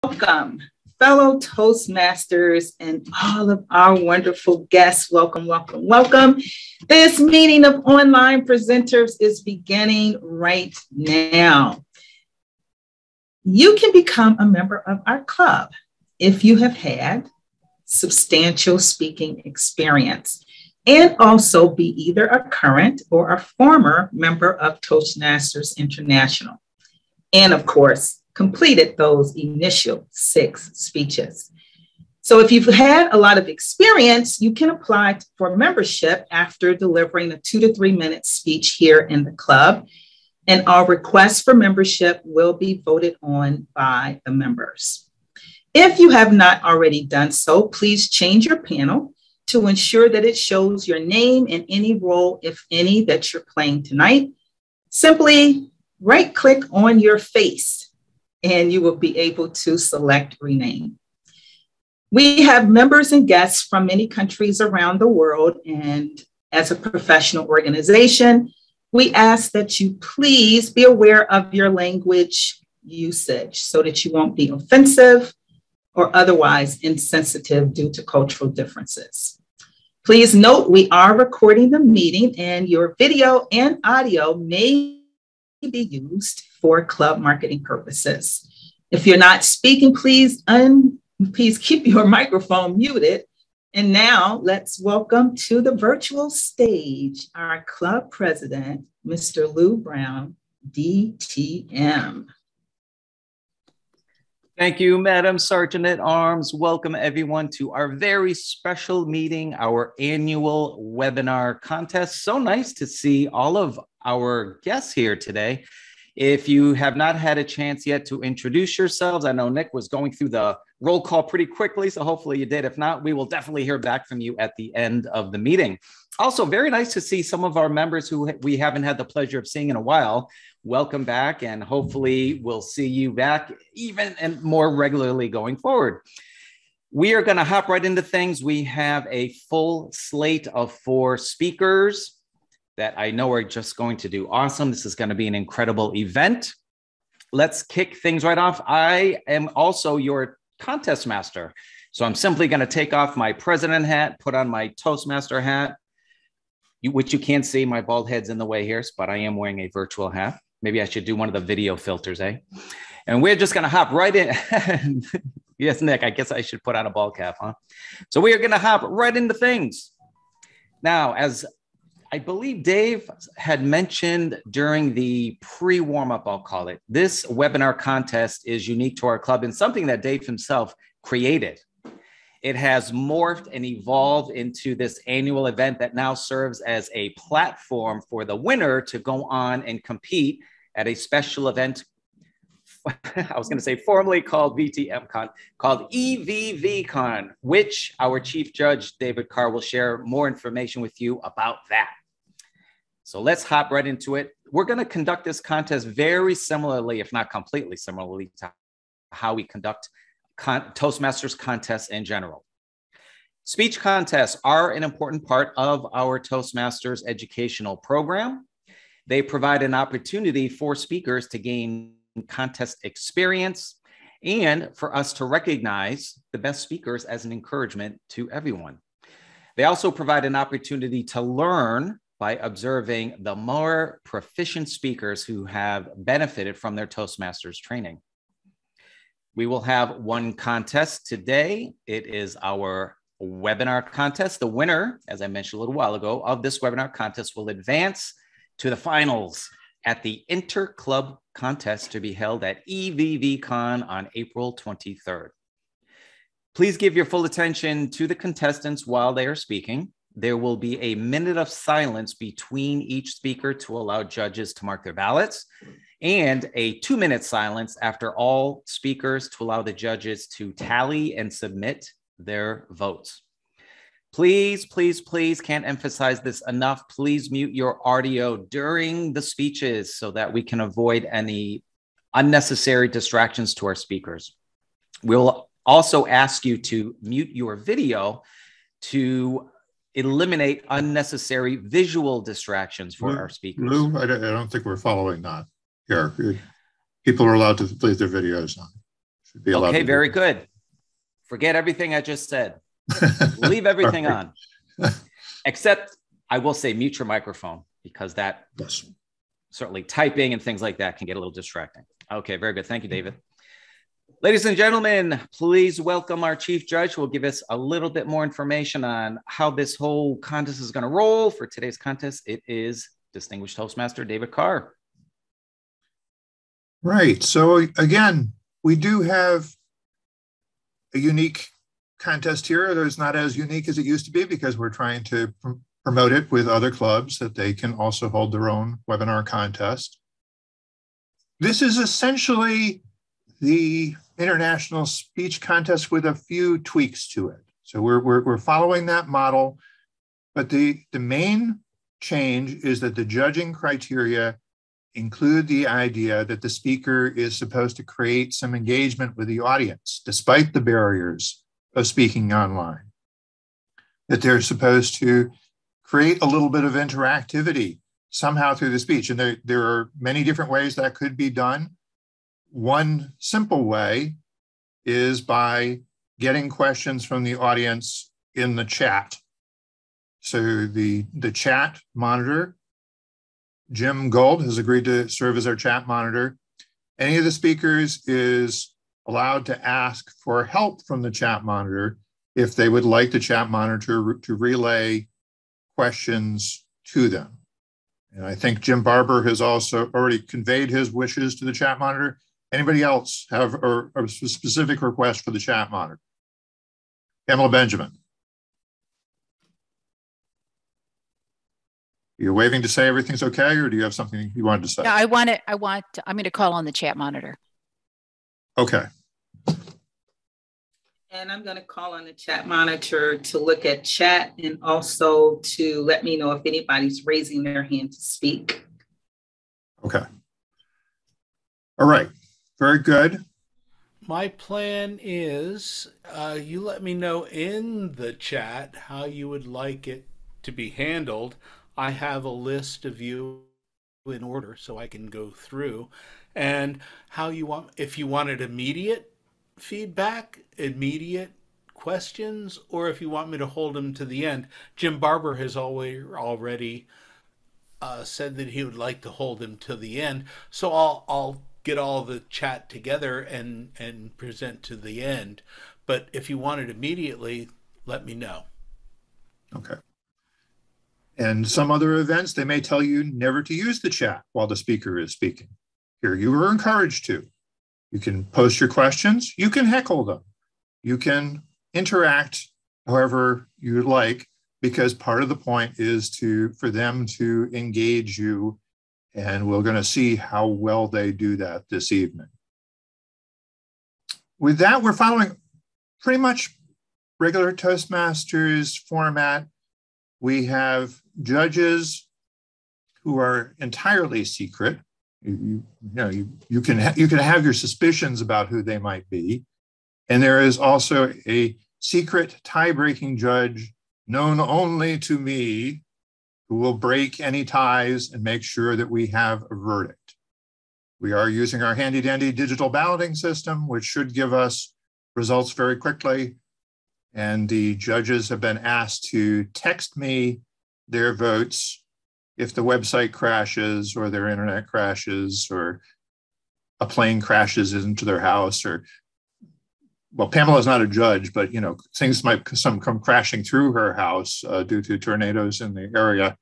Welcome, fellow Toastmasters and all of our wonderful guests. Welcome, welcome, welcome. This meeting of online presenters is beginning right now. You can become a member of our club if you have had substantial speaking experience and also be either a current or a former member of Toastmasters International. And of course, completed those initial 6 speeches. So if you've had a lot of experience, you can apply for membership after delivering a 2 to 3 minute speech here in the club. And our request for membership will be voted on by the members. If you have not already done so, please change your panel to ensure that it shows your name and any role, if any, that you're playing tonight. Simply right-click on your face and you will be able to select rename. We have members and guests from many countries around the world, and as a professional organization, we ask that you please be aware of your language usage so that you won't be offensive or otherwise insensitive due to cultural differences. Please note we are recording the meeting and your video and audio may be used for club marketing purposes. If you're not speaking, please keep your microphone muted. And now let's welcome to the virtual stage our club president, Mr. Lou Brown, DTM. Thank you, Madam Sergeant at Arms. Welcome everyone to our very special meeting, our annual webinar contest. So nice to see all of our guests here today. If you have not had a chance yet to introduce yourselves, I know Nick was going through the roll call pretty quickly, so hopefully you did. If not, we will definitely hear back from you at the end of the meeting. Also, very nice to see some of our members who we haven't had the pleasure of seeing in a while. Welcome back, and hopefully we'll see you back even and more regularly going forward. We are going to hop right into things. We have a full slate of 4 speakers that I know are just going to do awesome. This is going to be an incredible event. Let's kick things right off. I am also your contest master. So I'm simply going to take off my president hat, put on my Toastmaster hat, which you can't see. My bald head's in the way here, but I am wearing a virtual hat. Maybe I should do one of the video filters, eh? And we're just going to hop right in. Yes, Nick, I guess I should put on a ball cap, huh? So we are going to hop right into things. Now, as I believe Dave had mentioned during the pre-warm-up, I'll call it, this webinar contest is unique to our club and something that Dave himself created. It has morphed and evolved into this annual event that now serves as a platform for the winner to go on and compete at a special event. I was going to say formerly called VTMCon, called EVVCon, which our Chief Judge, David Carr, will share more information with you about that. So let's hop right into it. We're going to conduct this contest very similarly, if not completely similarly, to how we conduct Toastmasters contests in general. Speech contests are an important part of our Toastmasters educational program. They provide an opportunity for speakers to gain contest experience and for us to recognize the best speakers as an encouragement to everyone. They also provide an opportunity to learn by observing the more proficient speakers who have benefited from their Toastmasters training. We will have one contest today. It is our webinar contest. The winner, as I mentioned a little while ago, of this webinar contest will advance to the finals at the Inter-Club contest to be held at EVVCon on April 23rd. Please give your full attention to the contestants while they are speaking. There will be a minute of silence between each speaker to allow judges to mark their ballots, and a 2-minute silence after all speakers to allow the judges to tally and submit their votes. Please, please, please, can't emphasize this enough. Please mute your audio during the speeches so that we can avoid any unnecessary distractions to our speakers. We'll also ask you to mute your video to eliminate unnecessary visual distractions for our speakers. Lou, I don't think we're following that here. People are allowed to leave their videos on. Should be allowed. Okay, very good. Forget everything I just said. Leave everything on. Except I will say mute your microphone, because that certainly typing and things like that can get a little distracting. Okay, very good. Thank you, David. Ladies and gentlemen, please welcome our Chief Judge, who will give us a little bit more information on how this whole contest is going to roll. For today's contest, it is Distinguished Toastmaster David Carr. Right. So again, we do have a unique contest here. It's not as unique as it used to be, because we're trying to promote it with other clubs that they can also hold their own webinar contest. This is essentially the international speech contest with a few tweaks to it. So we're following that model, but the main change is that the judging criteria include the idea that the speaker is supposed to create some engagement with the audience, despite the barriers of speaking online. That they're supposed to create a little bit of interactivity somehow through the speech. And there are many different ways that could be done. One simple way is by getting questions from the audience in the chat. So the chat monitor, Jim Gold, has agreed to serve as our chat monitor. Any of the speakers is allowed to ask for help from the chat monitor if they would like the chat monitor to relay questions to them. And I think Jim Barber has also already conveyed his wishes to the chat monitor. Anybody else have a specific request for the chat monitor? Pamela Benjamin. You're waving to say everything's okay, or do you have something you wanted to say? Yeah, I'm going to call on the chat monitor. Okay. And I'm going to call on the chat monitor to look at chat and also to let me know if anybody's raising their hand to speak. Okay. All right. Very good. My plan is you let me know in the chat how you would like it to be handled. I have a list of you in order so I can go through, and how you want, if you wanted immediate feedback, immediate questions, or if you want me to hold them to the end. Jim Barber has already said that he would like to hold them to the end, so I'll get all the chat together and present to the end. But if you want it immediately, let me know. Okay. And some other events, they may tell you never to use the chat while the speaker is speaking. Here, you are encouraged to. You can post your questions. You can heckle them. You can interact however you like, because part of the point is for them to engage you, and we're going to see how well they do that this evening. With that, we're following pretty much regular Toastmasters format. We have judges who are entirely secret. You can have your suspicions about who they might be. And there is also a secret tie-breaking judge known only to me, who will break any ties and make sure that we have a verdict. We are using our handy-dandy digital balloting system, which should give us results very quickly. And the judges have been asked to text me their votes if the website crashes or their internet crashes or a plane crashes into their house, or, well, Pamela's not a judge, but things might come crashing through her house due to tornadoes in the area.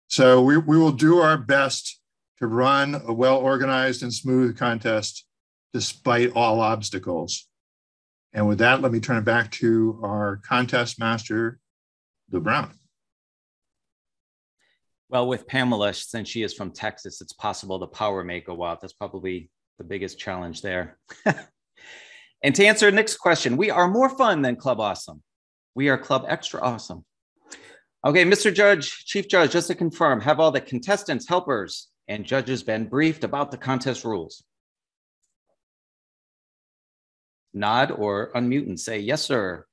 So we will do our best to run a well-organized and smooth contest despite all obstacles. And with that, let me turn it back to our contest master, Lou Brown. Well, with Pamela, since she is from Texas, it's possible the power may go out. That's probably the biggest challenge there. And to answer Nick's question, we are more fun than Club Awesome. We are Club Extra Awesome. Okay, Mr. Judge, Chief Judge, just to confirm, have all the contestants, helpers, and judges been briefed about the contest rules? Nod or unmute and say, yes, sir.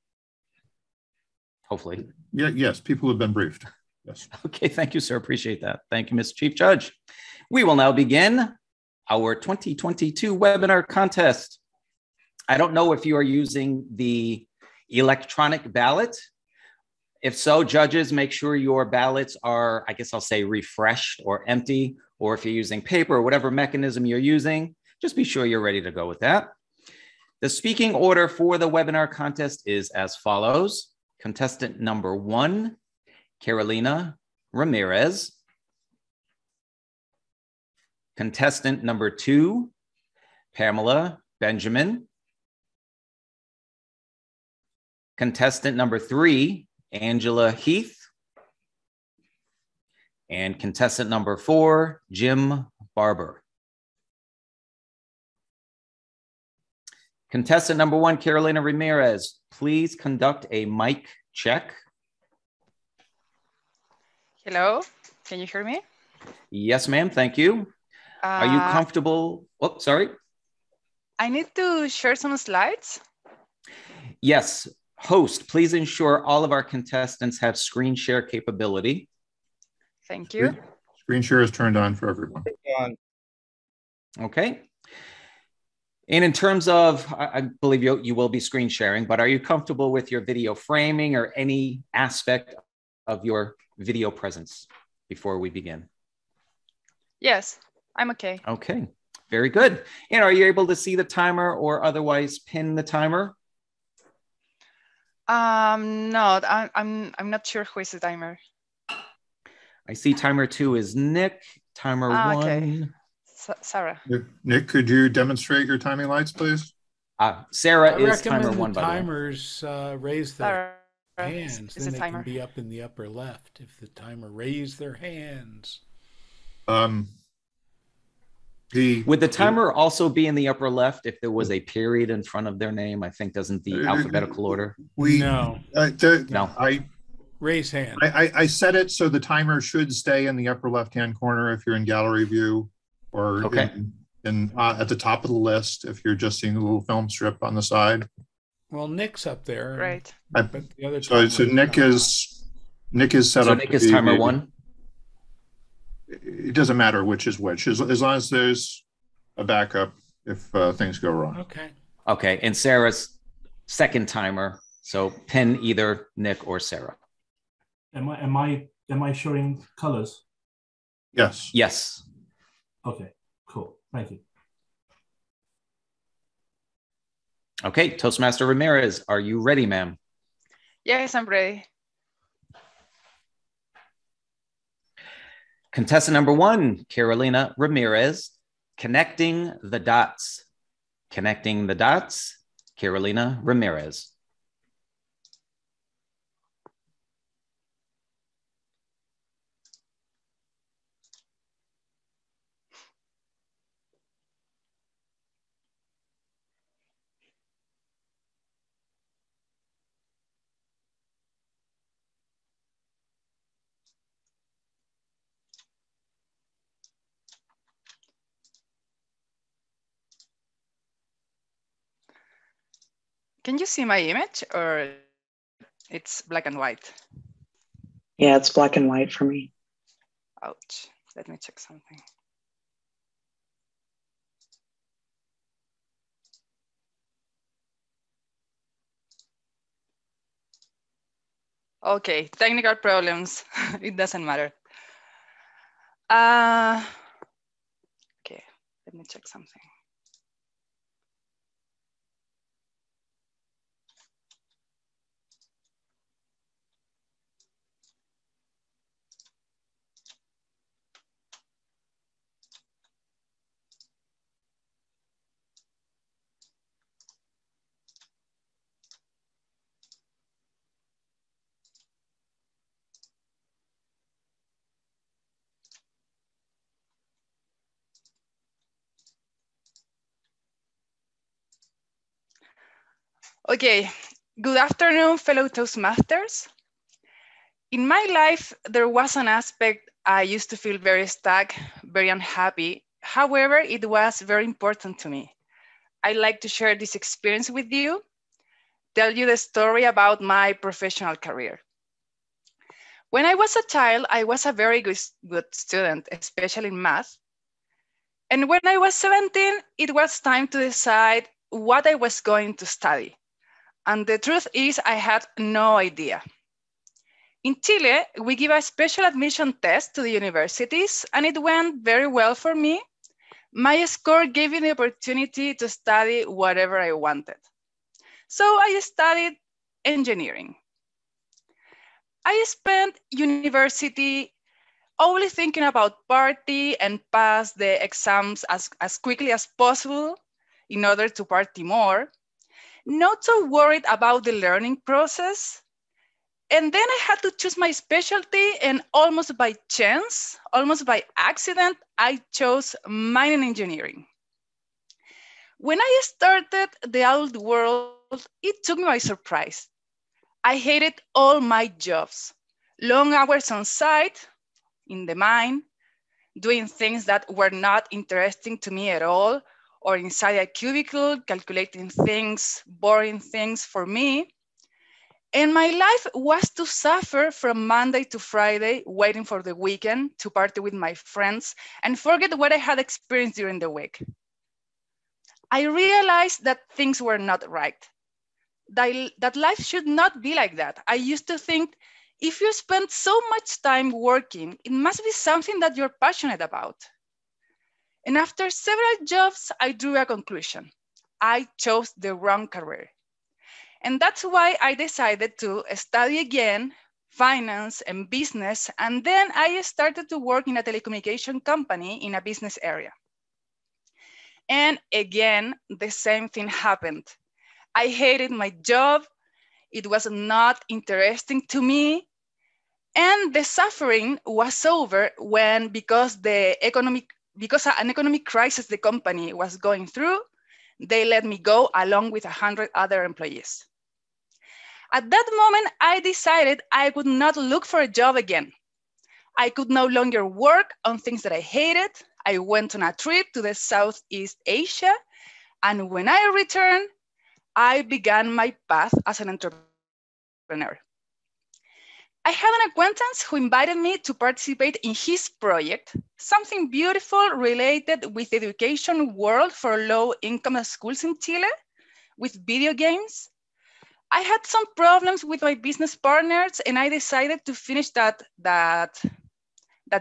Hopefully. Yeah, yes, people have been briefed. Yes. Okay, thank you, sir. Appreciate that. Thank you, Mr. Chief Judge. We will now begin our 2022 webinar contest. I don't know if you are using the electronic ballot. If so, judges, make sure your ballots are, I guess I'll say, refreshed or empty, or if you're using paper or whatever mechanism you're using, just be sure you're ready to go with that. The speaking order for the webinar contest is as follows. Contestant number 1, Carolina Ramirez. Contestant number 2, Pamela Benjamin. Contestant number 3, Angela Heath. And contestant number 4, Jim Barber. Contestant number 1, Carolina Ramirez, please conduct a mic check. Hello, can you hear me? Yes, ma'am, thank you. Are you comfortable? Oh, sorry. I need to share some slides. Yes, host, please ensure all of our contestants have screen share capability. Thank you. Screen share is turned on for everyone. Okay. And in terms of, I believe you will be screen sharing, but are you comfortable with your video framing or any aspect of your video presence before we begin? Yes, I'm okay. Okay, very good. And are you able to see the timer or otherwise pin the timer? No, I'm not sure who is the timer. I see timer 2 is Nick, timer 1. Okay. Sarah. Nick, could you demonstrate your timing lights, please? Sarah is recommend timer 1, the by the way. timers raise their hands, is then the they timer. can be up in the upper left if the timer raise their hands. Would the timer also be in the upper left if there was a period in front of their name? I think doesn't the alphabetical order? No. No. Raise hand. I set it so the timer should stay in the upper left-hand corner if you're in gallery view, or okay. At the top of the list if you're just seeing a little film strip on the side. Well, Nick's up there. Right. But the other so Nick is set so up. Nick is timer 1. It doesn't matter which is which, as long as there's a backup if things go wrong. Okay. Okay, and Sarah's second timer. So pin either Nick or Sarah. Am I showing colors? Yes. Yes. Okay, cool. Thank you. Okay, Toastmaster Ramirez, are you ready, ma'am? Yes, I'm ready. Contestant number 1, Carolina Ramirez, connecting the dots. Connecting the dots, Carolina Ramirez. Can you see my image or it's black and white? Yeah, it's black and white for me. Ouch. Let me check something. Okay, technical problems. It doesn't matter. Okay, let me check something. Okay, good afternoon, fellow Toastmasters. In my life, there was an aspect I used to feel very stuck, very unhappy. However, it was very important to me. I'd like to share this experience with you, tell you the story about my professional career. When I was a child, I was a very good student, especially in math. And when I was 17, it was time to decide what I was going to study. And the truth is, I had no idea. In Chile, we give a special admission test to the universities, and it went very well for me. My score gave me the opportunity to study whatever I wanted. So I studied engineering. I spent university only thinking about party and pass the exams as quickly as possible in order to party more. Not so worried about the learning process. And then I had to choose my specialty, and almost by chance, almost by accident, I chose mining engineering. When I started the adult world, it took me by surprise. I hated all my jobs. Long hours on site, in the mine, doing things that were not interesting to me at all, or inside a cubicle, calculating things, boring things for me. And my life was to suffer from Monday to Friday, waiting for the weekend to party with my friends and forget what I had experienced during the week. I realized that things were not right, that life should not be like that. I used to think, if you spend so much time working, it must be something that you're passionate about. And after several jobs, I drew a conclusion. I chose the wrong career. And that's why I decided to study again, finance and business. And then I started to work in a telecommunication company in a business area. And again, the same thing happened. I hated my job. It was not interesting to me. And the suffering was over when, because an economic crisis the company was going through, they let me go along with 100 other employees. At that moment, I decided I would not look for a job again. I could no longer work on things that I hated. I went on a trip to the Southeast Asia. And when I returned, I began my path as an entrepreneur. I had an acquaintance who invited me to participate in his project, something beautiful related with the education world for low-income schools in Chile, with video games. I had some problems with my business partners, and I decided to finish that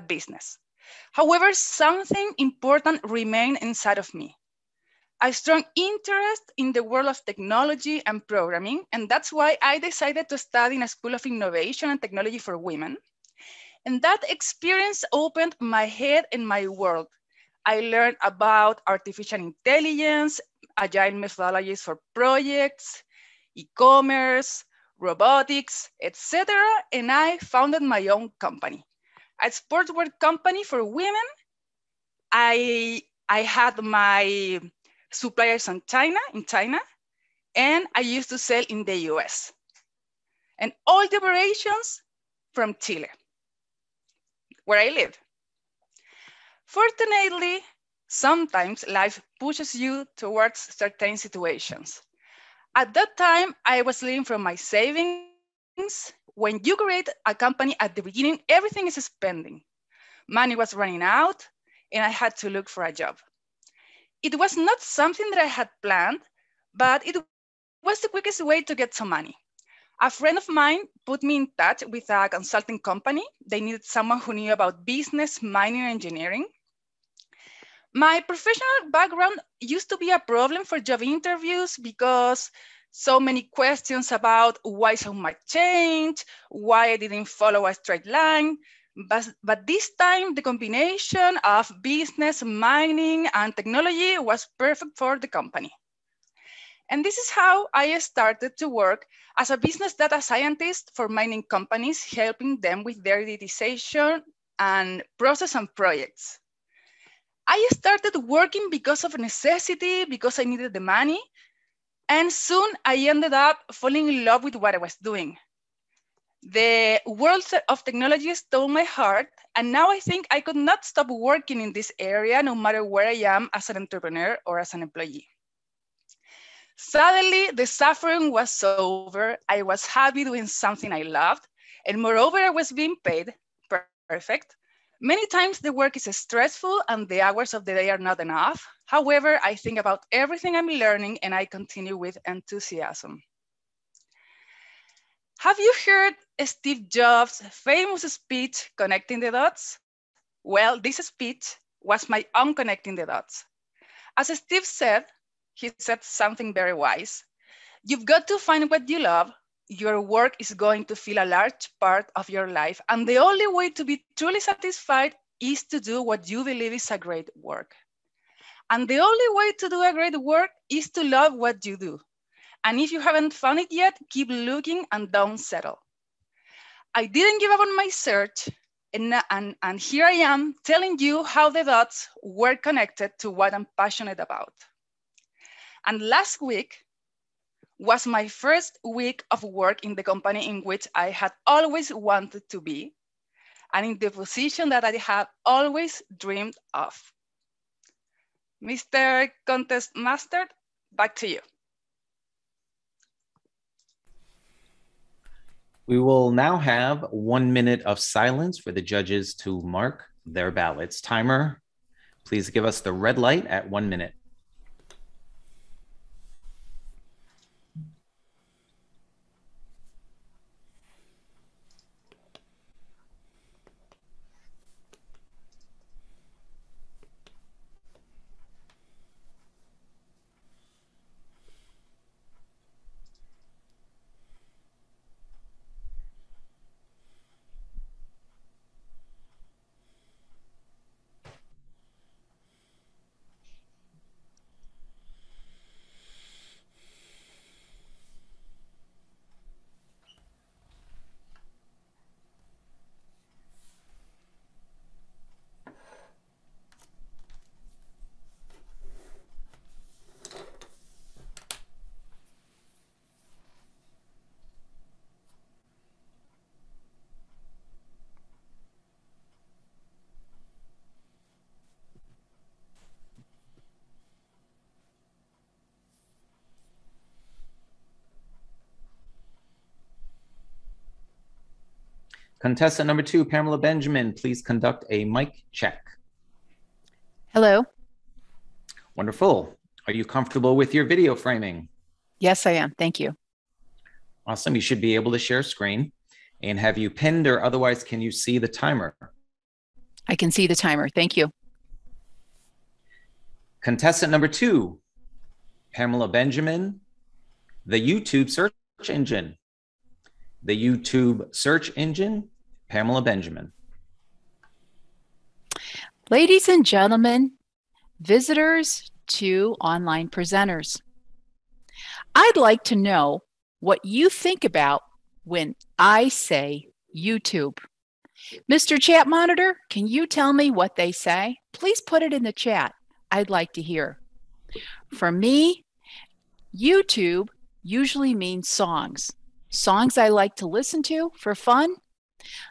business. However, something important remained inside of me. A strong interest in the world of technology and programming, and that's why I decided to study in a School of Innovation and Technology for Women. And that experience opened my head and my world. I learned about artificial intelligence, agile methodologies for projects, e-commerce, robotics, etc. And I founded my own company, a sportswear company for women. I had my suppliers in China, and I used to sell in the US. And all the operations from Chile, where I live. Fortunately, sometimes life pushes you towards certain situations. At that time, I was living from my savings. When you create a company at the beginning, everything is spending. Money was running out, and I had to look for a job. It was not something that I had planned, but it was the quickest way to get some money. A friend of mine put me in touch with a consulting company. They needed someone who knew about business, mining, and engineering. My professional background used to be a problem for job interviews because so many questions about why so much change, why I didn't follow a straight line. But this time, the combination of business, mining, and technology was perfect for the company. And this is how I started to work as a business data scientist for mining companies, helping them with their digitization and process and projects. I started working because of necessity, because I needed the money. And soon I ended up falling in love with what I was doing. The world of technology stole my heart, and now I think I could not stop working in this area, no matter where I am as an entrepreneur or as an employee. Suddenly, the suffering was over. I was happy doing something I loved, and moreover, I was being paid. Perfect. Many times the work is stressful and the hours of the day are not enough. However, I think about everything I'm learning and I continue with enthusiasm. Have you heard Steve Jobs' famous speech, Connecting the Dots? Well, this speech was my own connecting the dots. As Steve said, he said something very wise. You've got to find what you love. Your work is going to fill a large part of your life. And the only way to be truly satisfied is to do what you believe is a great work. And the only way to do a great work is to love what you do. And if you haven't found it yet, keep looking and don't settle. I didn't give up on my search. And here I am telling you how the dots were connected to what I'm passionate about. And last week was my first week of work in the company in which I had always wanted to be, and in the position that I have always dreamed of. Mr. Contest Master, back to you. We will now have 1 minute of silence for the judges to mark their ballots. Timer, please give us the red light at 1 minute. Contestant number 2, Pamela Benjamin, please conduct a mic check. Hello. Wonderful. Are you comfortable with your video framing? Yes, I am. Thank you. Awesome. You should be able to share screen. And have you pinned or otherwise can you see the timer? I can see the timer. Thank you. Contestant number 2, Pamela Benjamin, the YouTube search engine. The YouTube search engine, Pamela Benjamin. Ladies and gentlemen, visitors to Online Presenters, I'd like to know what you think about when I say YouTube. Mr. Chat Monitor, can you tell me what they say? Please put it in the chat. I'd like to hear. For me, YouTube usually means songs. Songs I like to listen to for fun.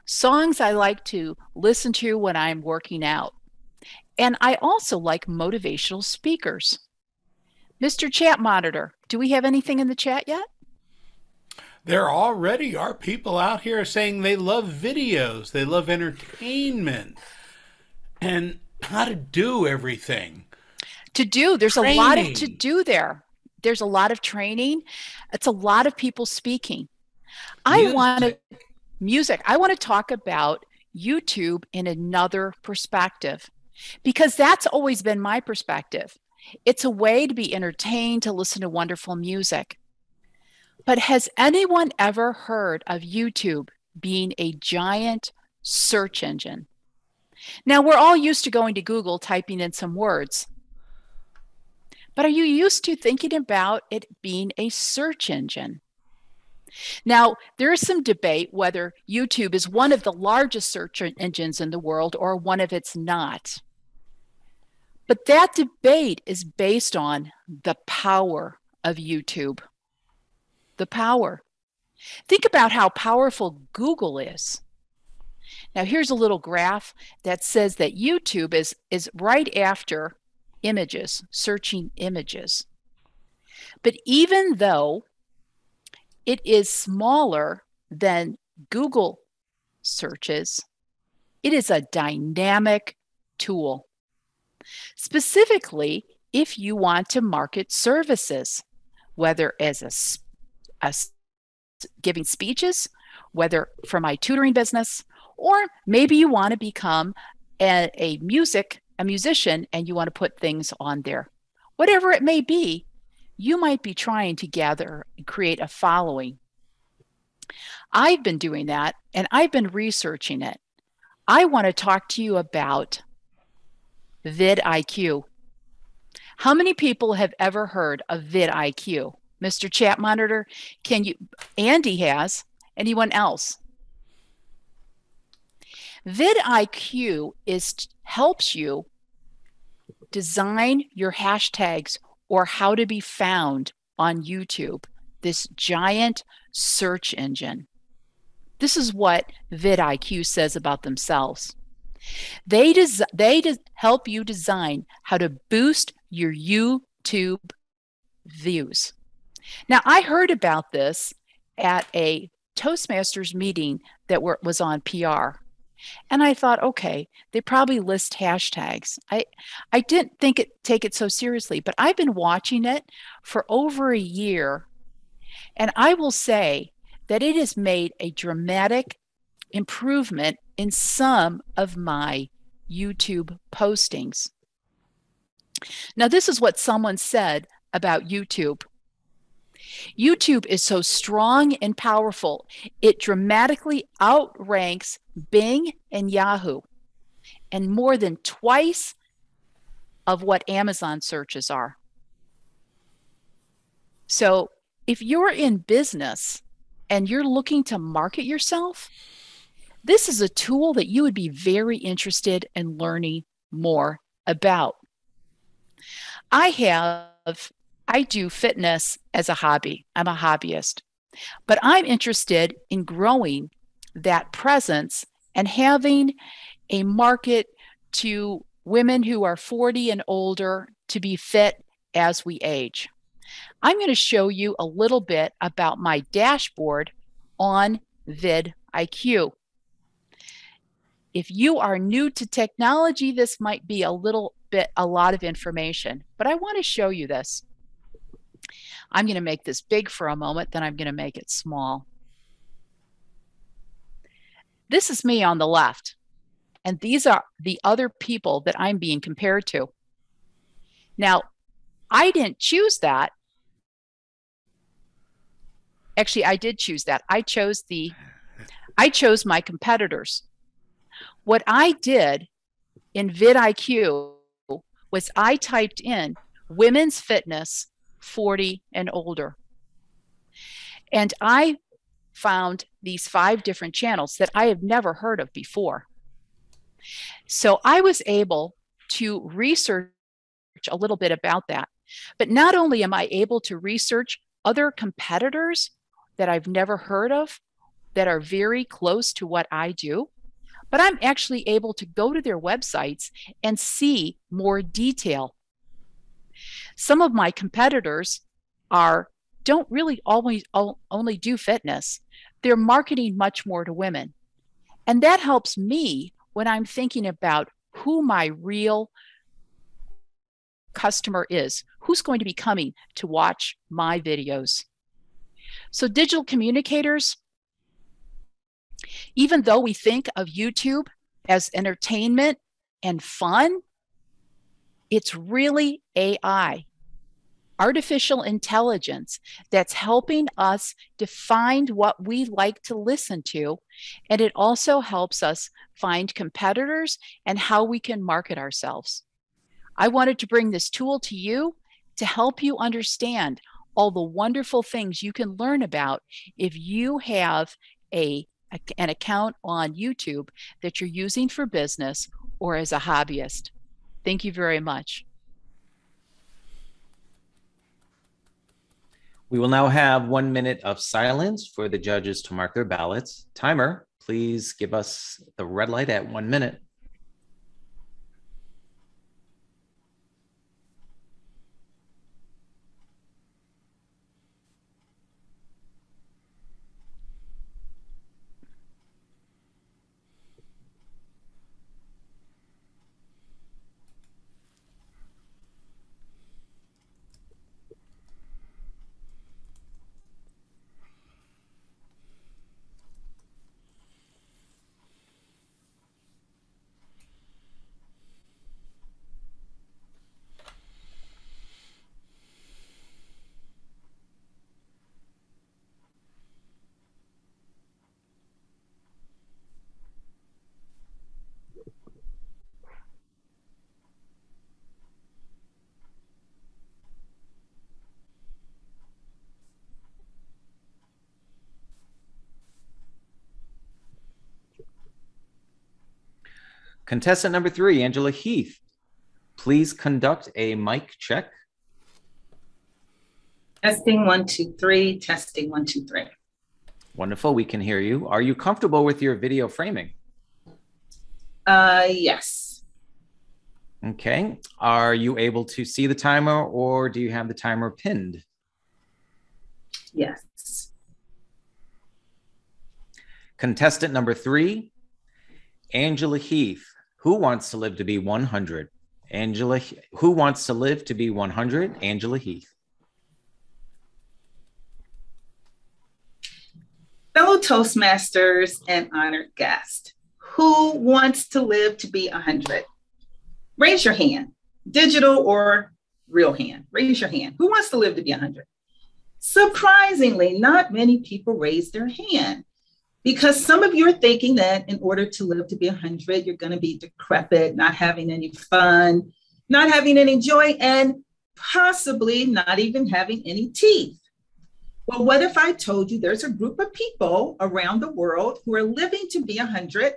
Songs I like to listen to when I'm working out. And I also like motivational speakers. Mr. Chat Monitor, do we have anything in the chat yet? There already are people out here saying they love videos, they love entertainment, and how to do everything. There's a lot of to do there. There's a lot of training. It's a lot of people speaking. I want to talk about YouTube in another perspective, because that's always been my perspective. It's a way to be entertained, to listen to wonderful music. But has anyone ever heard of YouTube being a giant search engine? Now, we're all used to going to Google, typing in some words. But are you used to thinking about it being a search engine? Now, there is some debate whether YouTube is one of the largest search engines in the world or one of it's not. But that debate is based on the power of YouTube. The power. Think about how powerful Google is. Now, here's a little graph that says that YouTube is right after images, searching images. But even though it is smaller than Google searches, It is a dynamic tool. Specifically, if you want to market services, whether as giving speeches, whether for my tutoring business, or maybe you want to become a musician and you want to put things on there. Whatever it may be, you might be trying to gather and create a following. I've been doing that and I've been researching it. I want to talk to you about vidIQ. How many people have ever heard of vidIQ? Mr. Chat Monitor, can you? Andy has. Anyone else? vidIQ helps you design your hashtags or how to be found on YouTube, this giant search engine. This is what vidIQ says about themselves. They help you design how to boost your YouTube views. Now, I heard about this at a Toastmasters meeting that was on PR. And I thought, okay, they probably list hashtags. I didn't take it so seriously, but I've been watching it for over a year. And I will say that it has made a dramatic improvement in some of my YouTube postings. Now, this is what someone said about YouTube. YouTube is so strong and powerful, it dramatically outranks Bing and Yahoo, and more than twice of what Amazon searches are. So if you're in business and you're looking to market yourself, this is a tool that you would be very interested in learning more about. I do fitness as a hobby. I'm a hobbyist, but I'm interested in growing that presence and having a market to women who are 40 and older to be fit as we age. I'm going to show you a little bit about my dashboard on vidIQ. If you are new to technology, this might be a lot of information, but I want to show you this. I'm going to make this big for a moment, then I'm going to make it small. This is me on the left, and these are the other people that I'm being compared to. Now, I didn't choose that. Actually, I did choose that. I chose my competitors. What I did in vidIQ was I typed in women's fitness 40 and older. And I found these 5 different channels that I have never heard of before. So I was able to research a little bit about that. But not only am I able to research other competitors that I've never heard of that are very close to what I do, but I'm actually able to go to their websites and see more detail. Some of my competitors don't really always only do fitness. They're marketing much more to women. And that helps me when I'm thinking about who my real customer is, who's going to be coming to watch my videos. So digital communicators, even though we think of YouTube as entertainment and fun, it's really AI, artificial intelligence, that's helping us define what we like to listen to. And it also helps us find competitors and how we can market ourselves. I wanted to bring this tool to you to help you understand all the wonderful things you can learn about if you have an account on YouTube that you're using for business or as a hobbyist. Thank you very much. We will now have 1 minute of silence for the judges to mark their ballots. Timer, please give us the red light at 1 minute. Contestant number 3, Angela Heath, please conduct a mic check. Testing 1, 2, 3. Testing 1, 2, 3. Wonderful. We can hear you. Are you comfortable with your video framing? Yes. Okay. Are you able to see the timer, or do you have the timer pinned? Yes. Contestant number 3, Angela Heath. Who wants to live to be 100? Who wants to live to be 100? Angela Heath. Fellow Toastmasters and honored guest, who wants to live to be 100? Raise your hand, digital or real hand. Raise your hand. Who wants to live to be 100? Surprisingly, not many people raise their hand, because some of you are thinking that in order to live to be 100, you're going to be decrepit, not having any fun, not having any joy, and possibly not even having any teeth. Well, what if I told you there's a group of people around the world who are living to be 100,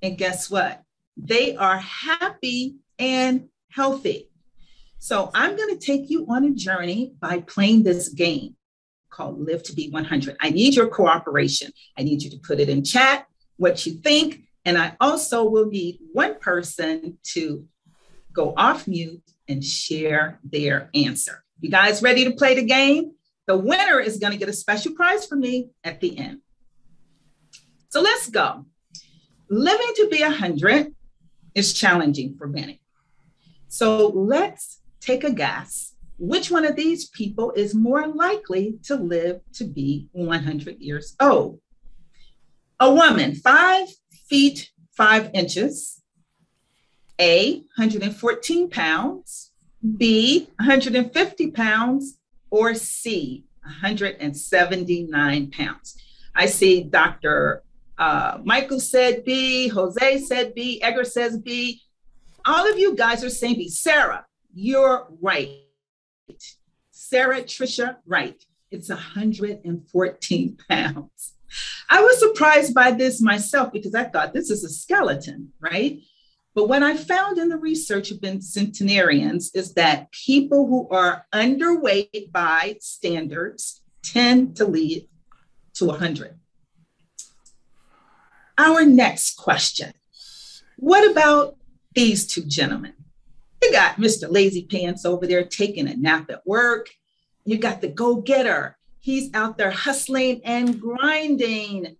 and guess what? They are happy and healthy. So I'm going to take you on a journey by playing this game called Live to be 100. I need your cooperation. I need you to put it in chat, what you think. And I also will need one person to go off mute and share their answer. You guys ready to play the game? The winner is going to get a special prize from me at the end. So let's go. Living to be 100 is challenging for many. So let's take a guess. Which one of these people is more likely to live to be 100 years old? A woman, 5 feet 5 inches, A, 114 pounds, B, 150 pounds, or C, 179 pounds. I see Dr. Michael said B, Jose said B, Edgar says B. All of you guys are saying B. Sarah, you're right. Sarah, Trisha, right. It's 114 pounds. I was surprised by this myself because I thought this is a skeleton, right? But what I found in the research of centenarians is that people who are underweight by standards tend to lead to 100. Our next question. What about these two gentlemen? You got Mr. Lazy Pants over there taking a nap at work. You got the go-getter. He's out there hustling and grinding.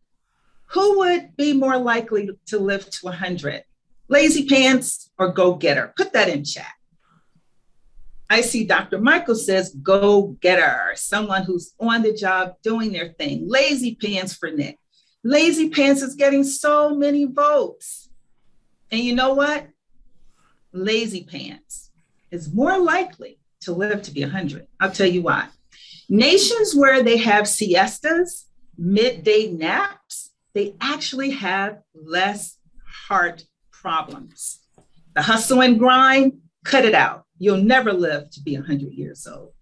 Who would be more likely to live to 100? Lazy Pants or go-getter? Put that in chat. I see Dr. Michael says go-getter, someone who's on the job doing their thing. Lazy Pants for Nick. Lazy Pants is getting so many votes. And you know what? Lazy Pants is more likely to live to be 100. I'll tell you why. Nations where they have siestas, midday naps, they actually have less heart problems. The hustle and grind, cut it out. You'll never live to be 100 years old.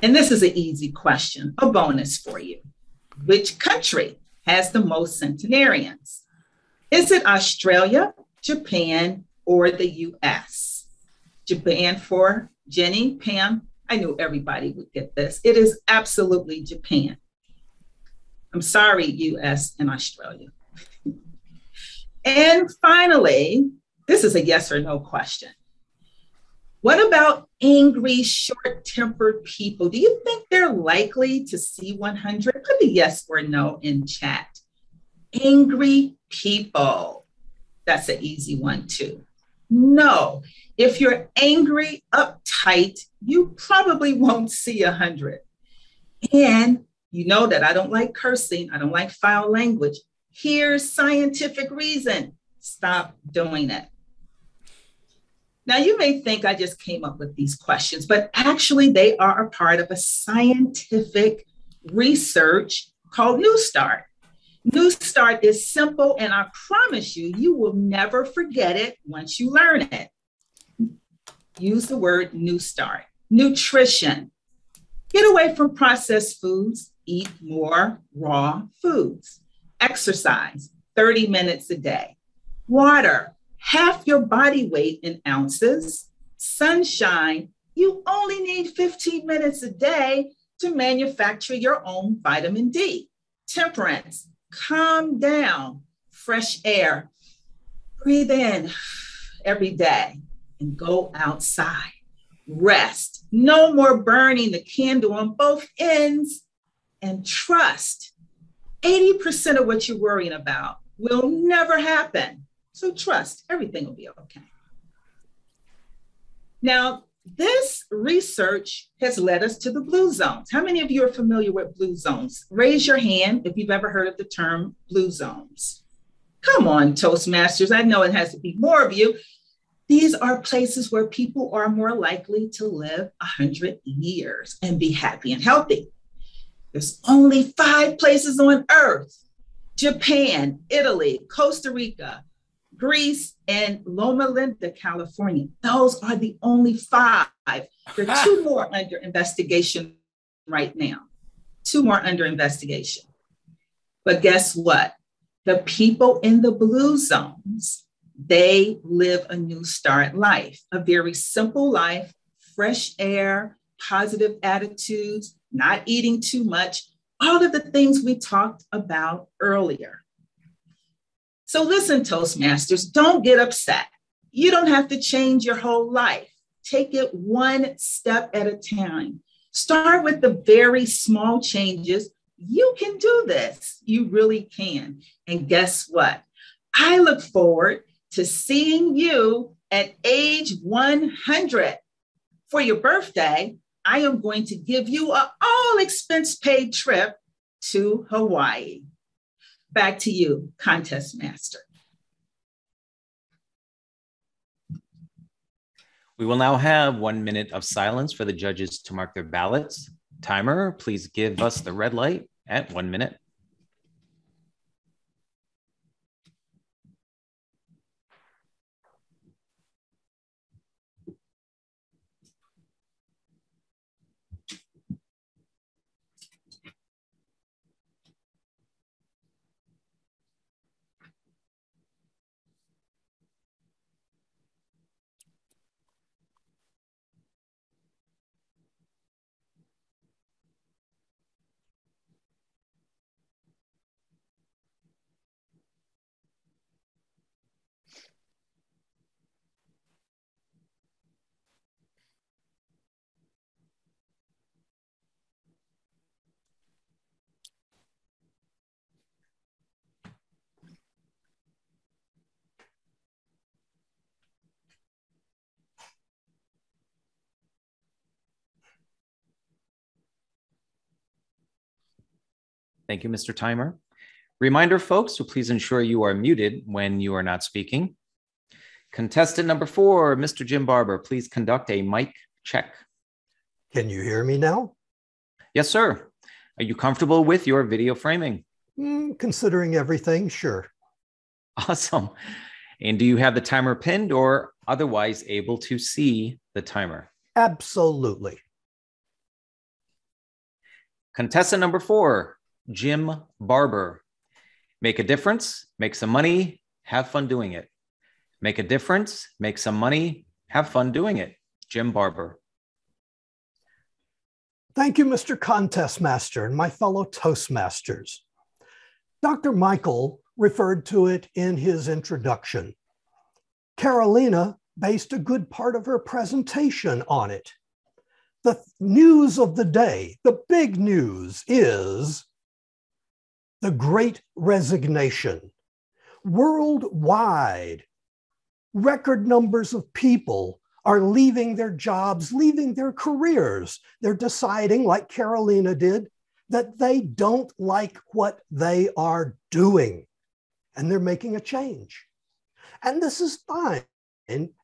And this is an easy question, a bonus for you. Which country has the most centenarians? Is it Australia, Japan, or the US? Japan for Jenny, Pam. I knew everybody would get this. It is absolutely Japan. I'm sorry, US and Australia. And finally, this is a yes or no question. What about angry, short-tempered people? Do you think they're likely to see 100? Put a yes or no in chat. Angry people. That's an easy one too. No, if you're angry, uptight, you probably won't see 100. And you know that I don't like cursing. I don't like foul language. Here's scientific reason. Stop doing it. Now, you may think I just came up with these questions, but actually they are a part of a scientific research called New Start. New Start is simple, and I promise you, you will never forget it once you learn it. Use the word New Start. Nutrition. Get away from processed foods, eat more raw foods. Exercise, 30 minutes a day. Water, half your body weight in ounces. Sunshine, you only need 15 minutes a day to manufacture your own vitamin D. Temperance, calm down. Fresh air, breathe in every day and go outside. Rest, no more burning the candle on both ends. And trust, 80% of what you're worrying about will never happen. So trust, everything will be okay. Now, this research has led us to the blue zones. How many of you are familiar with blue zones? Raise your hand if you've ever heard of the term blue zones. Come on, Toastmasters. I know it has to be more of you. These are places where people are more likely to live 100 years and be happy and healthy. There's only 5 places on Earth: Japan, Italy, Costa Rica, Greece, and Loma Linda, California. Those are the only 5. There are 2 more under investigation right now. 2 more under investigation. But guess what? The people in the blue zones, they live a new start life, a very simple life, fresh air, positive attitudes, not eating too much, all of the things we talked about earlier. So listen, Toastmasters, don't get upset. You don't have to change your whole life. Take it one step at a time. Start with the very small changes. You can do this. You really can. And guess what? I look forward to seeing you at age 100. For your birthday, I am going to give you an all-expense-paid trip to Hawaii. Back to you, Contest Master. We will now have 1 minute of silence for the judges to mark their ballots. Timer, please give us the red light at 1 minute. Thank you, Mr. Timer. Reminder, folks, to please ensure you are muted when you are not speaking. Contestant number 4, Mr. Jim Barber, please conduct a mic check. Can you hear me now? Yes, sir. Are you comfortable with your video framing? Considering everything, sure. Awesome. And do you have the timer pinned or otherwise able to see the timer? Absolutely. Contestant number 4, Jim Barber. Make a difference, make some money, have fun doing it. Make a difference, make some money, have fun doing it. Jim Barber. Thank you, Mr. Contest Master and my fellow Toastmasters. Dr. Michael referred to it in his introduction. Carolina based a good part of her presentation on it. The news of the day, the big news is the Great Resignation. Worldwide, record numbers of people are leaving their jobs, leaving their careers. They're deciding, like Carolina did, that they don't like what they are doing, and they're making a change. And this is fine,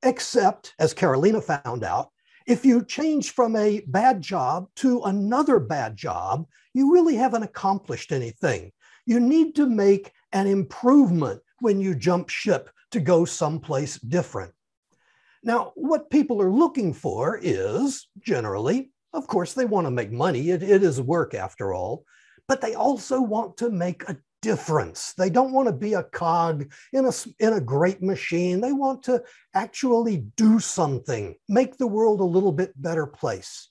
except, as Carolina found out, if you change from a bad job to another bad job, you really haven't accomplished anything. You need to make an improvement when you jump ship to go someplace different. Now, what people are looking for is generally, of course, they want to make money. It is work after all, but they also want to make a difference. They don't want to be a cog in a great machine. They want to actually do something, make the world a little bit better place.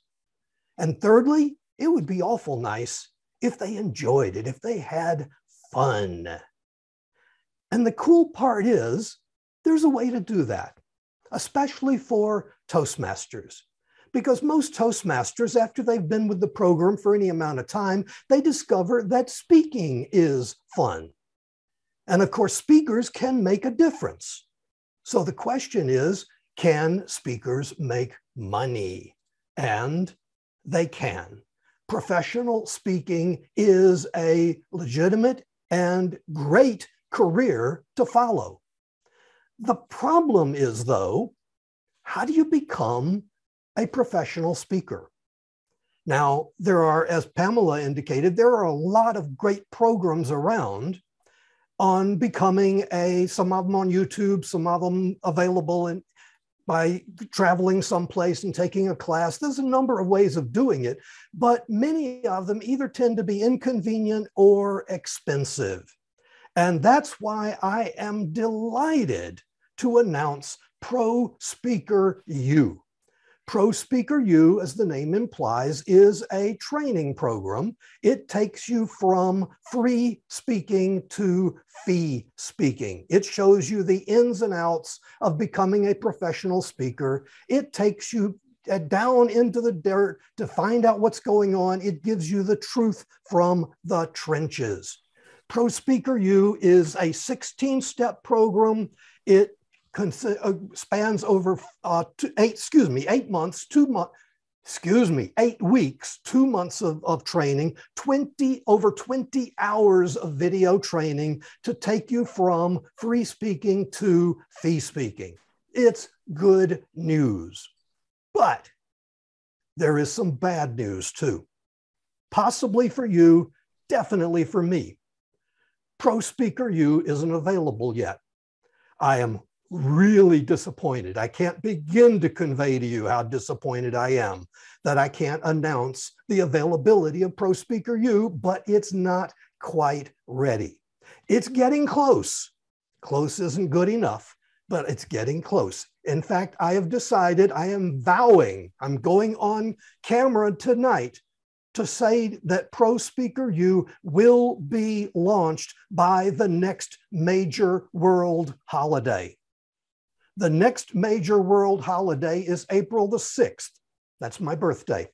And thirdly, it would be awful nice if they enjoyed it, if they had fun. And the cool part is there's a way to do that, especially for Toastmasters. Because most Toastmasters, after they've been with the program for any amount of time, they discover that speaking is fun. And of course, speakers can make a difference. So the question is, can speakers make money? And they can. Professional speaking is a legitimate and great career to follow. The problem is, though, how do you become a professional speaker? Now, there are, as Pamela indicated, there are a lot of great programs around on becoming some of them on YouTube, some of them available by traveling someplace and taking a class. There's a number of ways of doing it, but many of them either tend to be inconvenient or expensive. And that's why I am delighted to announce ProSpeaker-U. ProSpeaker-U, as the name implies, is a training program. It takes you from free speaking to fee speaking. It shows you the ins and outs of becoming a professional speaker. It takes you down into the dirt to find out what's going on. It gives you the truth from the trenches. ProSpeaker-U is a 16-step program. It spans over 8 months, 8 weeks, 2 months of training, over 20 hours of video training to take you from free speaking to fee speaking. It's good news. But there is some bad news too. Possibly for you, definitely for me. ProSpeaker-U isn't available yet. I am really disappointed. I can't begin to convey to you how disappointed I am that I can't announce the availability of ProSpeaker-U, but it's not quite ready. It's getting close. Close isn't good enough, but it's getting close. In fact, I have decided, I am vowing, I'm going on camera tonight to say that ProSpeaker-U will be launched by the next major world holiday. The next major world holiday is April the 6th. That's my birthday.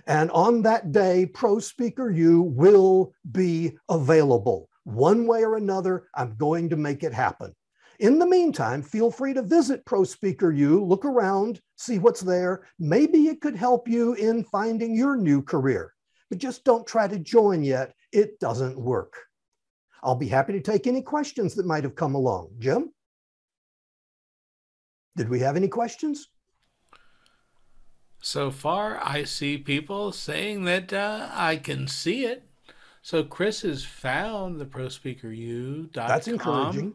And on that day, ProSpeaker-U will be available. One way or another, I'm going to make it happen. In the meantime, feel free to visit ProSpeaker-U, look around, see what's there. Maybe it could help you in finding your new career, but just don't try to join yet. It doesn't work. I'll be happy to take any questions that might have come along. Jim? Did we have any questions? So far, I see people saying that I can see it. So Chris has found the ProSpeaker-U.com. That's encouraging.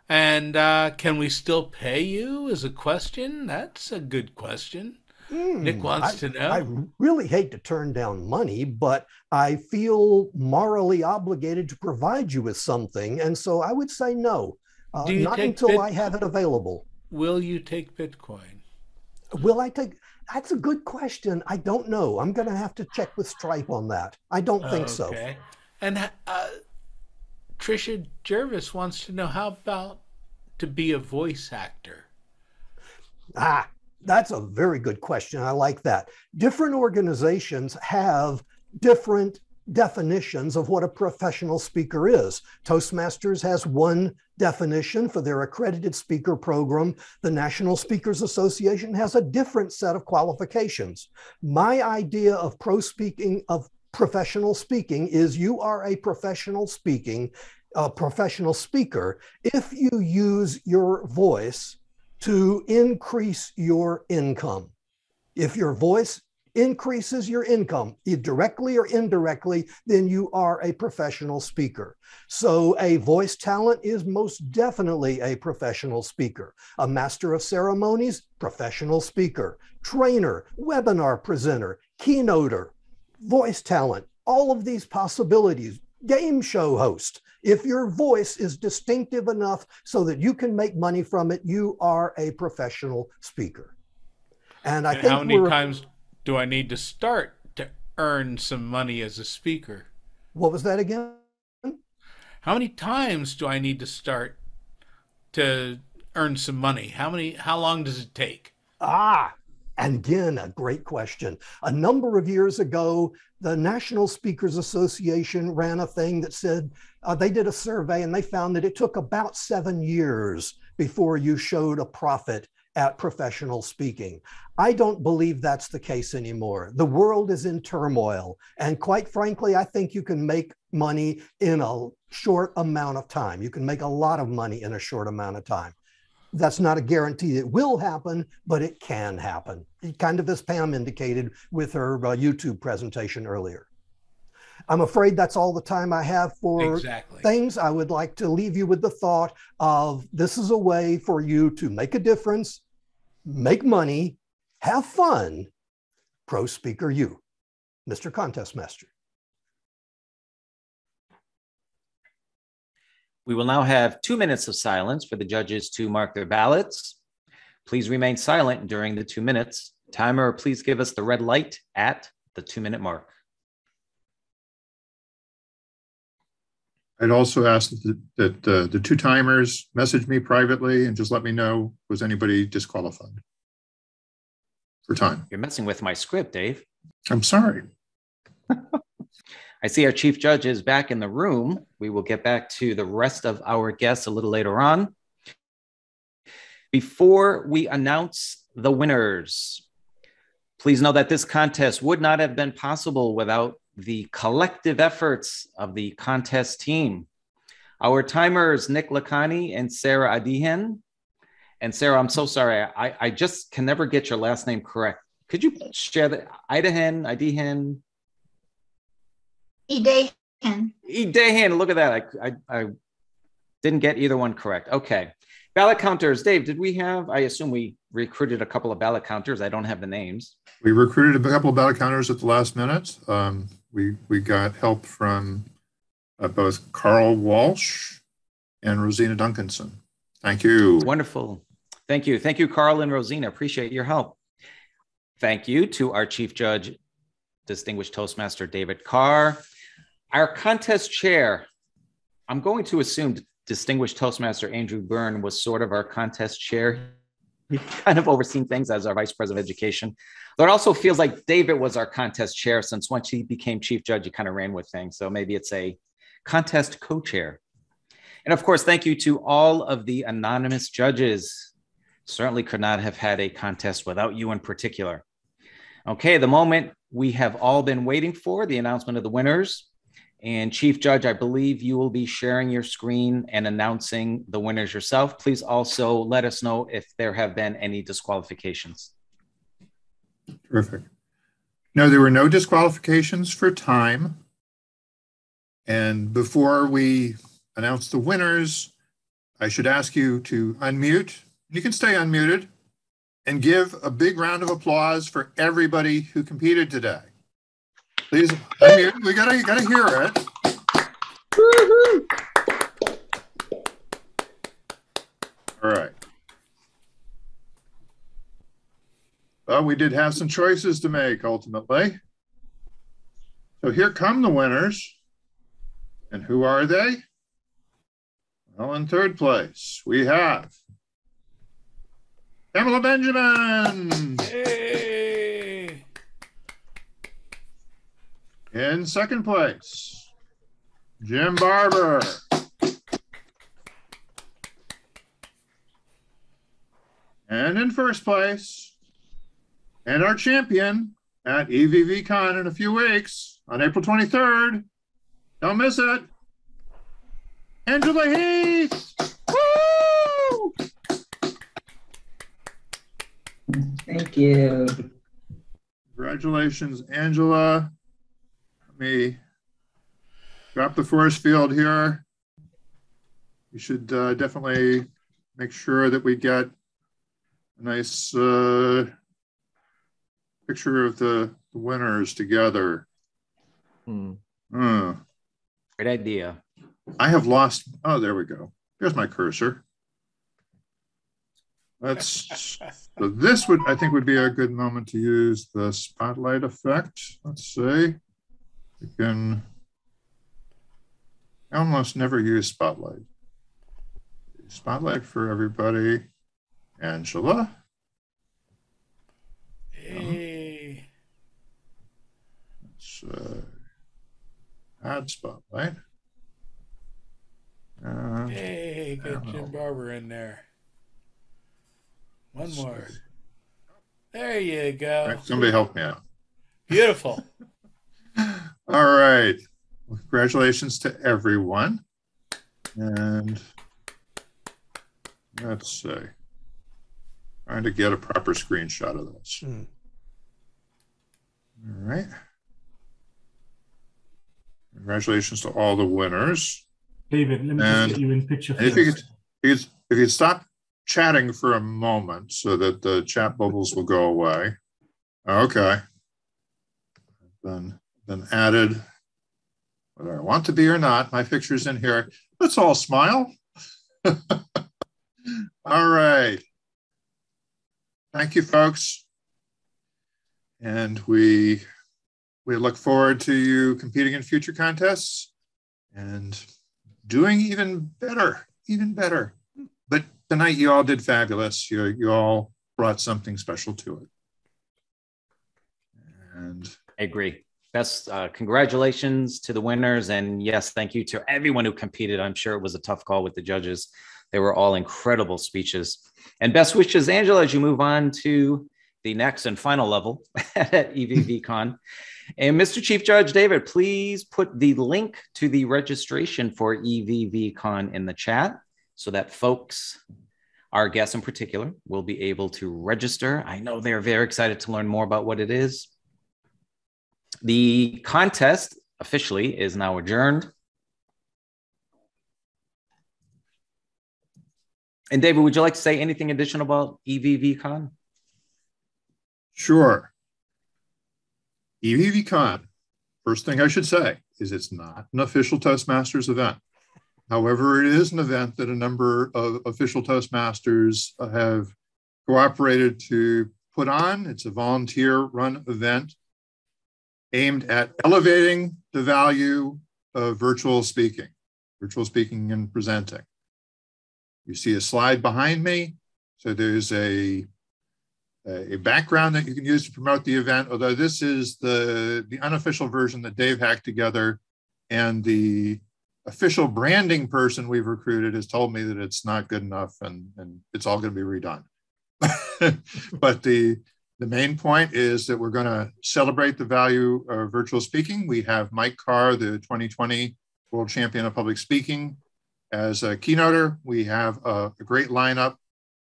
And can we still pay you is a question. That's a good question. Nick wants to know. I really hate to turn down money, but I feel morally obligated to provide you with something. And so I would say no, not until I have it available. Will you take Bitcoin? Will I take? That's a good question. I don't know. I'm going to have to check with Stripe on that. I don't think so. Okay. And Trisha Jervis wants to know, how about to be a voice actor? That's a very good question. I like that. Different organizations have different definitions of what a professional speaker is. Toastmasters has one definition for their accredited speaker program. The National Speakers Association has a different set of qualifications. My idea of professional speaking is you are a professional speaker if you use your voice to increase your income. If your voice increases your income, either directly or indirectly, then you are a professional speaker. So a voice talent is most definitely a professional speaker. A master of ceremonies, professional speaker. Trainer, webinar presenter, keynoter, voice talent, all of these possibilities. game show host. If your voice is distinctive enough so that you can make money from it, you are a professional speaker. And I think how many times do I need to start to earn some money as a speaker? What was that again? How many times do I need to start to earn some money? How long does it take? And again, a great question. A number of years ago, the National Speakers Association ran a thing that said they did a survey and they found that it took about 7 years before you showed a profit at professional speaking. I don't believe that's the case anymore. The world is in turmoil. And quite frankly, I think you can make money in a short amount of time. You can make a lot of money in a short amount of time. That's not a guarantee it will happen, but it can happen. Kind of as Pam indicated with her YouTube presentation earlier. I'm afraid that's all the time I have for things. I would like to leave you with the thought of this is a way for you to make a difference, make money, have fun. Pro Speaker U, Mr. Contest Master. We will now have 2 minutes of silence for the judges to mark their ballots. Please remain silent during the 2 minutes. Timer, please give us the red light at the 2-minute mark. I'd also ask that the two timers message me privately and just let me know, was anybody disqualified for time? You're messing with my script, Dave. I'm sorry. I see our chief judge is back in the room. We will get back to the rest of our guests a little later on. Before we announce the winners, please know that this contest would not have been possible without the collective efforts of the contest team. Our timers, Nick Lacani and Sarah Adihen. And Sarah, I'm so sorry. I just can never get your last name correct. Could you share that? Adihen? Idehan, look at that. I didn't get either one correct. Okay. Ballot counters. Dave, did we have, I assume we recruited a couple of ballot counters. I don't have the names. We recruited a couple of ballot counters at the last minute. We got help from both Carl Walsh and Rosina Duncanson. Thank you. Wonderful. Thank you. Thank you, Carl and Rosina. Appreciate your help. Thank you to our chief judge, Distinguished Toastmaster David Carr. Our contest chair, I'm going to assume Distinguished Toastmaster Andrew Byrne was sort of our contest chair. He kind of overseen things as our Vice President of Education. Though it also feels like David was our contest chair since once he became chief judge, he kind of ran with things. So maybe it's a contest co-chair. And of course, thank you to all of the anonymous judges. Certainly could not have had a contest without you in particular. Okay, the moment we have all been waiting for, the announcement of the winners. And Chief Judge, I believe you will be sharing your screen and announcing the winners yourself. Please also let us know if there have been any disqualifications. Terrific. No, there were no disqualifications for time. And before we announce the winners, I should ask you to unmute. You can stay unmuted and give a big round of applause for everybody who competed today. Please unmute. We gotta hear it. All right. Well, we did have some choices to make ultimately. So here come the winners. And who are they? Well, in third place, we have Pamela Benjamin. Hey. In second place, Jim Barber. And in first place, and our champion at EVVCon in a few weeks on April 23rd, don't miss it, Angela Heath. Woo! Thank you. Congratulations, Angela. Let me drop the force field here. We should definitely make sure that we get a nice picture of the winners together. Great idea. I have lost, oh, there we go. There's my cursor. So this would, I think, would be a good moment to use the spotlight effect. Let's see. You can, I almost never use spotlight. Spotlight for everybody. Angela. Hey. Let's add spotlight. Hey, get Jim Barber in there. One more. There you go. Right, somebody help me out. Beautiful. All right. Well, congratulations to everyone. And let's see. Trying to get a proper screenshot of this. All right. Congratulations to all the winners. David, let me just get you in picture. If you could stop chatting for a moment so that the chat bubbles will go away. Okay. Then added whether I want to be or not. My picture's in here. Let's all smile. All right. Thank you, folks. And we look forward to you competing in future contests and doing even better. But tonight you all did fabulous. You all brought something special to it. And I agree. Best congratulations to the winners. And yes, thank you to everyone who competed. I'm sure it was a tough call with the judges. They were all incredible speeches. And best wishes, Angela, as you move on to the next and final level at EVVCon. And Mr. Chief Judge David, please put the link to the registration for EVVCon in the chat so that folks, our guests in particular, will be able to register. I know they're very excited to learn more about what it is. The contest officially is now adjourned. And David, would you like to say anything additional about EVVCon? Sure. EVVCon, first thing I should say is it's not an official Toastmasters event. However, it is an event that a number of official Toastmasters have cooperated to put on. It's a volunteer-run event aimed at elevating the value of virtual speaking and presenting. You see a slide behind me. So there's a background that you can use to promote the event, although this is the unofficial version that Dave hacked together, and the official branding person we've recruited has told me that it's not good enough and it's all going to be redone. But the main point is that we're going to celebrate the value of virtual speaking. We have Mike Carr, the 2020 World Champion of Public Speaking, as a keynoter. We have a great lineup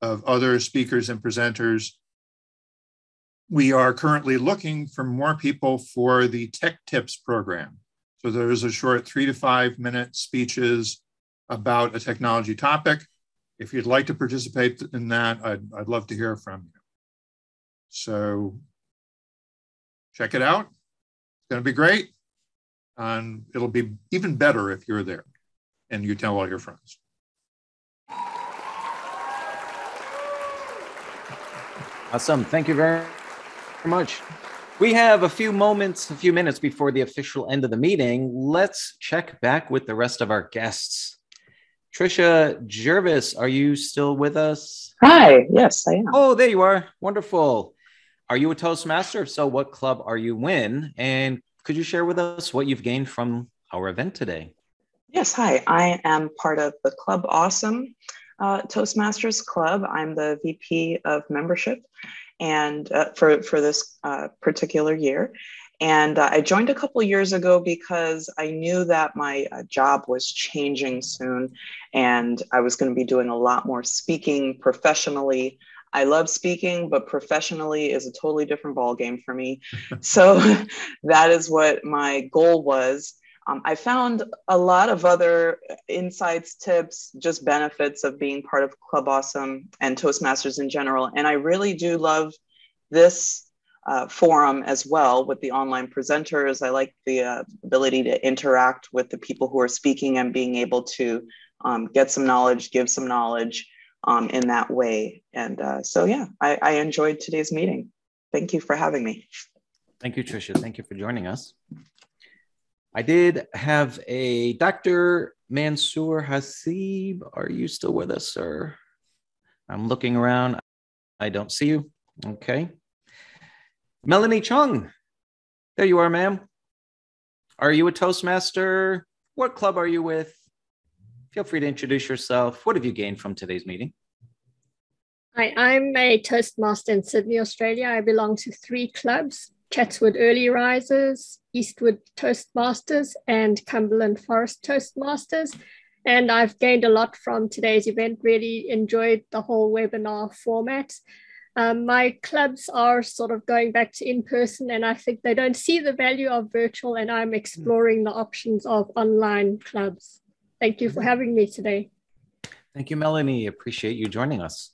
of other speakers and presenters. We are currently looking for more people for the Tech Tips program. So there's a short 3 to 5 minute speeches about a technology topic. If you'd like to participate in that, I'd love to hear from you. So check it out. It's going to be great. And it'll be even better if you're there and you tell all your friends. Awesome. Thank you very much. We have a few minutes before the official end of the meeting. Let's check back with the rest of our guests. Trisha Jervis, are you still with us? Hi, yes, I am. Oh, there you are. Wonderful. Are you a Toastmaster? If so, what club are you in? And could you share with us what you've gained from our event today? Yes, hi. I am part of the Club Awesome Toastmasters Club. I'm the VP of membership and for this particular year. And I joined a couple years ago because I knew that my job was changing soon and I was going to be doing a lot more speaking professionally. I love speaking, but professionally is a totally different ballgame for me. So that is what my goal was. I found a lot of other insights, tips, just benefits of being part of Club Awesome and Toastmasters in general. And I really do love this forum as well with the online presenters. I like the ability to interact with the people who are speaking and being able to get some knowledge, give some knowledge in that way. And so, yeah, I enjoyed today's meeting. Thank you for having me. Thank you, Tricia. Thank you for joining us. I did have a Dr. Mansoor Hasib. Are you still with us, sir? I'm looking around. I don't see you. Okay. Melanie Chung. There you are, ma'am. Are you a Toastmaster? What club are you with? Feel free to introduce yourself. What have you gained from today's meeting? Hi, I'm a Toastmaster in Sydney, Australia. I belong to 3 clubs: Chatswood Early Risers, Eastwood Toastmasters, and Cumberland Forest Toastmasters. And I've gained a lot from today's event, really enjoyed the whole webinar format. My clubs are sort of going back to in-person, and I think they don't see the value of virtual, and I'm exploring the options of online clubs. Thank you for having me today. Thank you, Melanie. Appreciate you joining us.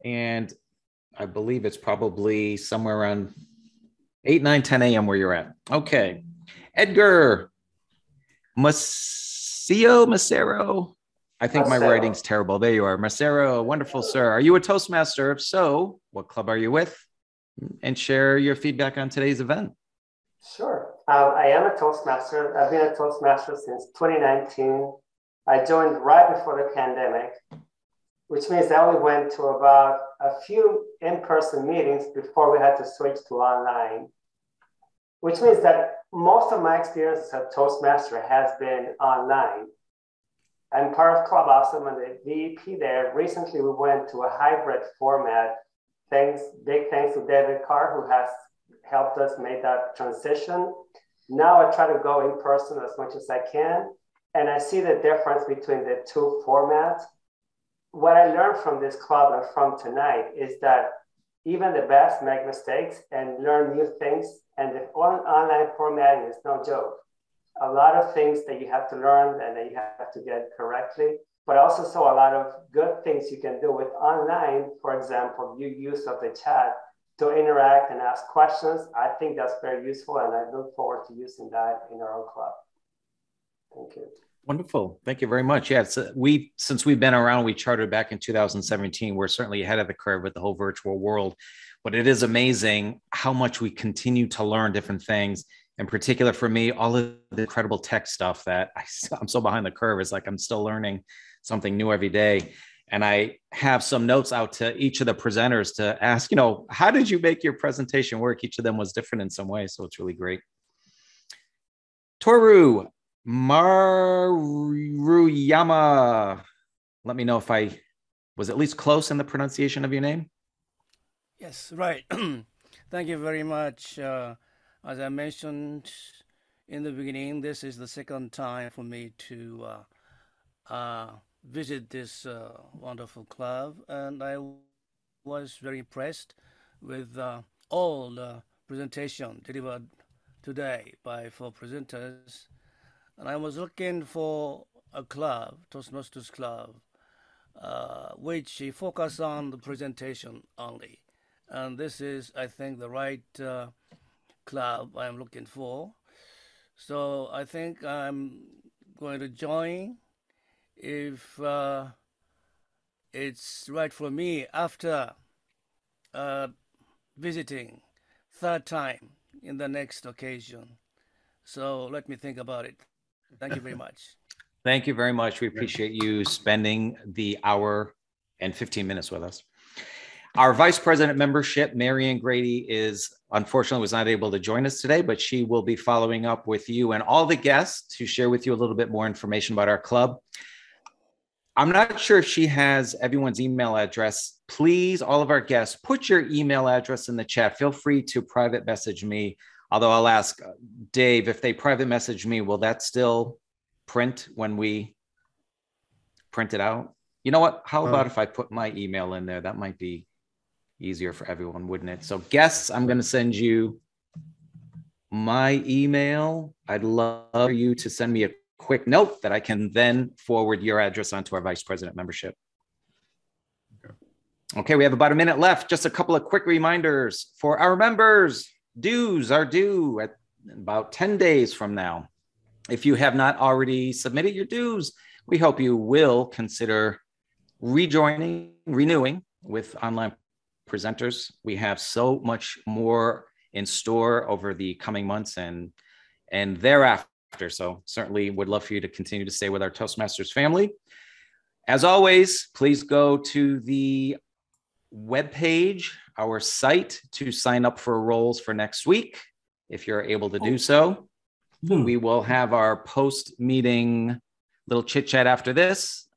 And I believe it's probably somewhere around 8, 9, 10 a.m. where you're at. Okay. Edgar Macero. I think my writing's terrible. There you are. Macero, wonderful, sir. Are you a Toastmaster? If so, what club are you with? And share your feedback on today's event. Sure. I am a Toastmaster. I've been a Toastmaster since 2019. I joined right before the pandemic, which means I only went to about a few in-person meetings before we had to switch to online, which means that most of my experience as a Toastmaster has been online. I'm part of Club Awesome and the VP there. Recently, we went to a hybrid format. Big thanks to David Carr, who has helped us make that transition. Now I try to go in person as much as I can, and I see the difference between the 2 formats. What I learned from this club and from tonight is that even the best make mistakes and learn new things, and the online formatting is no joke. A lot of things that you have to learn and that you have to get correctly, but I also saw a lot of good things you can do with online. For example, your use of the chat to interact and ask questions. I think that's very useful, and I look forward to using that in our own club. Thank you. Wonderful. Thank you very much. Yeah, since we've been around, we chartered back in 2017. We're certainly ahead of the curve with the whole virtual world, but it is amazing how much we continue to learn different things. In particular, for me, all of the incredible tech stuff that I'm so behind the curve. It's like I'm still learning something new every day. And I have some notes out to each of the presenters to ask, how did you make your presentation work? Each of them was different in some way, so it's really great. Toru Maruyama. Let me know if I was at least close in the pronunciation of your name. Yes, right. Thank you very much. As I mentioned in the beginning, this is the second time for me to visit this wonderful club, and I was very impressed with all the presentation delivered today by 4 presenters. And I was looking for a club, Toastmasters Club, which focus on the presentation only. And this is, I think, the right club I'm looking for. So I think I'm going to join if it's right for me after visiting 3rd time in the next occasion. So let me think about it. Thank you very much. Thank you very much. We appreciate you spending the hour and 15 minutes with us. Our Vice President membership, Marianne Grady, unfortunately was not able to join us today, but she will be following up with you and all the guests to share with you a little bit more information about our club. I'm not sure if she has everyone's email address. Please, all of our guests, put your email address in the chat. Feel free to private message me, although I'll ask Dave, if they private message me, will that still print when we print it out? You know what? How about if I put my email in there? That might be easier for everyone, wouldn't it? So guests, I'm going to send you my email. I'd love for you to send me a quick note that I can then forward your address onto our Vice President membership. Okay, we have about a minute left. Just a couple of quick reminders for our members. Dues are due at about 10 days from now. If you have not already submitted your dues, we hope you will consider renewing with Online Presenters. We have so much more in store over the coming months and thereafter. So certainly would love for you to continue to stay with our Toastmasters family. As always, please go to the webpage, our site, to sign up for roles for next week, if you're able to do so. We will have our post-meeting little chit-chat after this.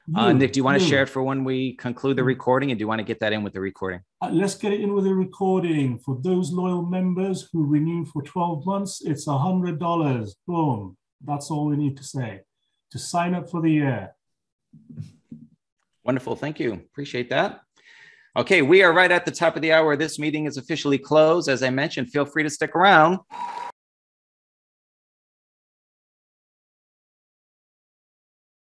Nick, do you want to share it for when we conclude the recording, and do you want to get that in with the recording? Let's get it in with the recording. For those loyal members who renew for 12 months, it's $100. Boom. That's all we need to say to sign up for the year. Wonderful. Thank you. Appreciate that. Okay, we are right at the top of the hour. This meeting is officially closed. As I mentioned, feel free to stick around.